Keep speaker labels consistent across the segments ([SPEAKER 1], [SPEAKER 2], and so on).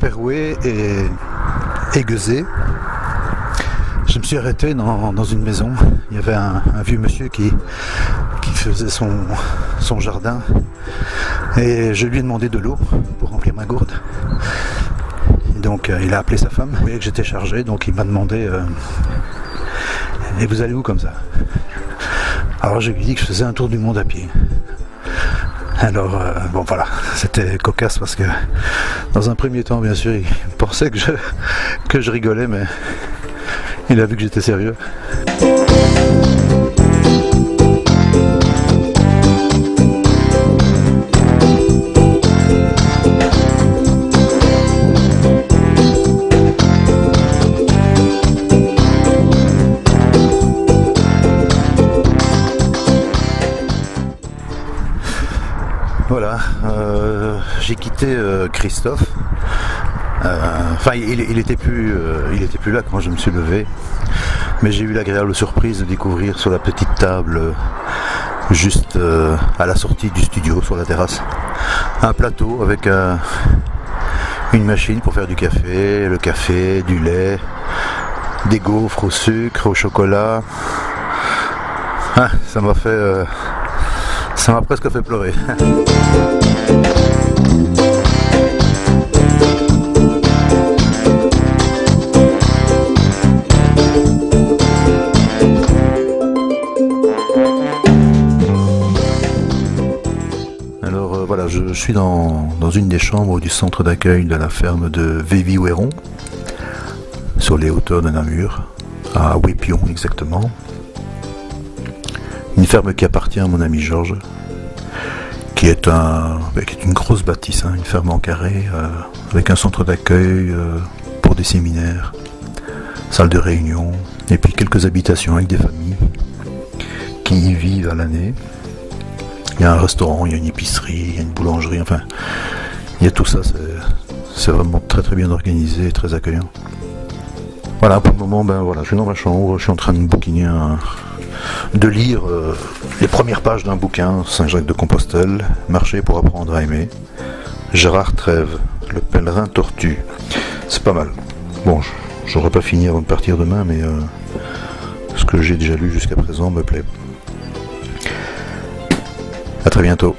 [SPEAKER 1] Eperoué et Guezé. Je me suis arrêté dans une maison. Il y avait un vieux monsieur qui faisait son jardin et je lui ai demandé de l'eau pour remplir ma gourde. Et donc il a appelé sa femme. Il voyait que j'étais chargé, donc il m'a demandé et vous allez où comme ça? Alors je lui ai dit que je faisais un tour du monde à pied. Alors bon voilà, c'était cocasse parce que dans un premier temps bien sûr il pensait que je rigolais, mais il a vu que j'étais sérieux. Voilà, j'ai quitté Christophe. Enfin, il était plus là quand je me suis levé, mais j'ai eu l'agréable surprise de découvrir sur la petite table, juste à la sortie du studio, sur la terrasse, un plateau avec une machine pour faire du café, le café, du lait, des gaufres au sucre, au chocolat. Ah, ça m'a presque fait pleurer. Alors voilà, je suis dans une des chambres du centre d'accueil de la ferme de Vévy-Ouéron, sur les hauteurs de Namur, à Ouépion exactement. Une ferme qui appartient à mon ami Georges, qui est une grosse bâtisse, une ferme en carré, avec un centre d'accueil pour des séminaires, salle de réunion, et puis quelques habitations avec des familles qui y vivent à l'année. Il y a un restaurant, il y a une épicerie, il y a une boulangerie, enfin, il y a tout ça, c'est vraiment très très bien organisé et très accueillant. Voilà, pour le moment, je suis dans ma chambre, je suis en train de lire les premières pages d'un bouquin, Saint-Jacques de Compostelle, Marcher pour apprendre à aimer, Gérard Trèves, Le pèlerin tortue. C'est pas mal. Bon, j'aurais pas fini avant de partir demain, mais ce que j'ai déjà lu jusqu'à présent me plaît. À très bientôt.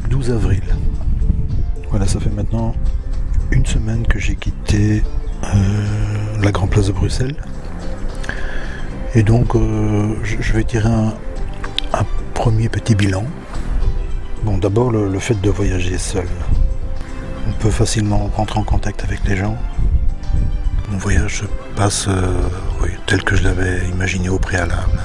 [SPEAKER 1] 12 avril. Voilà, ça fait maintenant une semaine que j'ai quitté la Grande Place de Bruxelles. Et donc, je vais tirer un premier petit bilan. Bon, d'abord, le fait de voyager seul. On peut facilement rentrer en contact avec les gens. Mon voyage se passe tel que je l'avais imaginé au préalable.